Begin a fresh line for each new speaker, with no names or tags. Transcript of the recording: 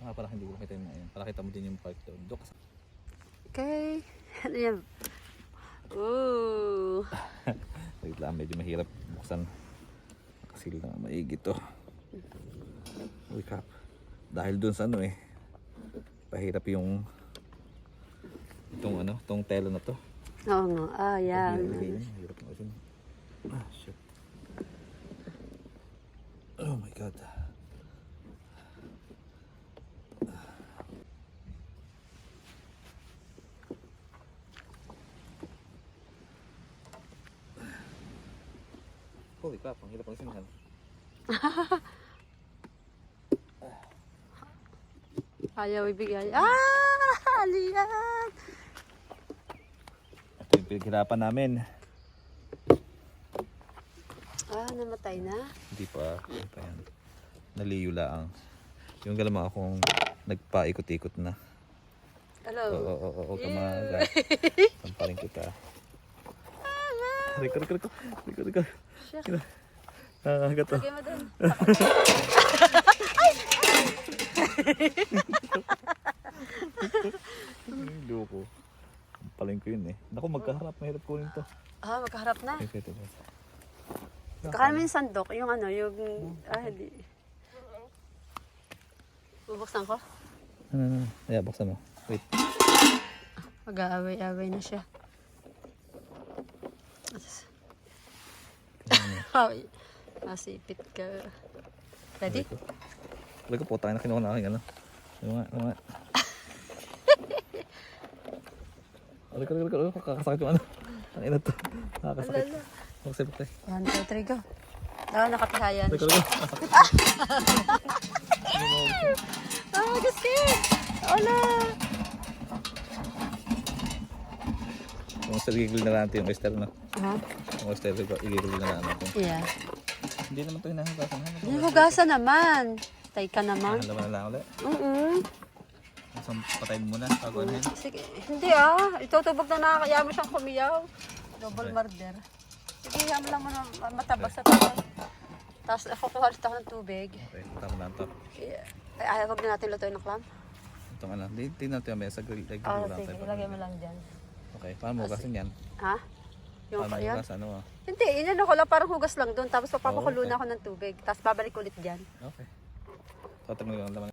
Parang hindi ko makita yung mga yan. Para kita mo din yung park doon.
Okay. Ano yan? Ooh.
Wait lang, medyo mahirap buksan. Kasi lang maigi to. Uy kap. Dahil dun sa ano pahirap yung itong tela na to.
Oo nga. Ah, yan.
Hirap mo kasi. Ah, shit. Oh my god. Holy crap, ang hirap ng sinihan.
Ayaw ibigay. Ah! Aliyan!
Ito yung pinaghirapan namin.
Ah, namatay na?
Hindi pa yan. Naliyo lang. Yung galamang akong nagpaikot-ikot na.
Hello?
Oo, kamaga. Sampaling kita. Riko.
Shucks.
Gato.
Lagay mo dun.
Loko. Sampaling ko yun Naku, magkaharap. Mahirap kunin to.
Ah, magkaharap na.
Ito.
Kakain mo yung sandok, yung hindi. Bubuksan ko?
Ano. Ayan, buksan mo. Wait.
Mag-aaway-aaway na siya. Ay, masipit ka. Ready?
Wala ko po tayo na kinuha na aking Yung nga. Wala ko. Kakasakit yung Ang ina to. Kakasakit. Magsipit
1, 2, 3, go. Nakatihayan
Wala
siya. Ah, gasket! Wala!
Yung oyster, igigil na natin yung oyster na.
Ha?
Yung oyster, igigil na natin.
Yeah.
Hindi naman ito hinahugasan.
Hinugasan naman. Tay ka naman.
Laban na lang ulit. Isang patayin mo muna. Pagawin
Sige. Hindi itutubog na nakakaya mo siyang kumiyaw. Double murder. Sige, mo lang mo na matabas sa tayo. Tapos kukuha ulit ako ng tubig.
Okay, tama na ito.
Ay, huwag na natin lutuin ng clam.
Itong tingnan natin yung mesa.
Sige, ilagay mo lang dyan.
Okay, paano mo hugasin yan?
Ha? Yung
Paano
yan?
hugas? Ano
Hindi, inano ko lang, parang hugas lang doon. Tapos papakulo na ako ng tubig. Tapos babalik ulit dyan.
Okay. Tatag mo yung laman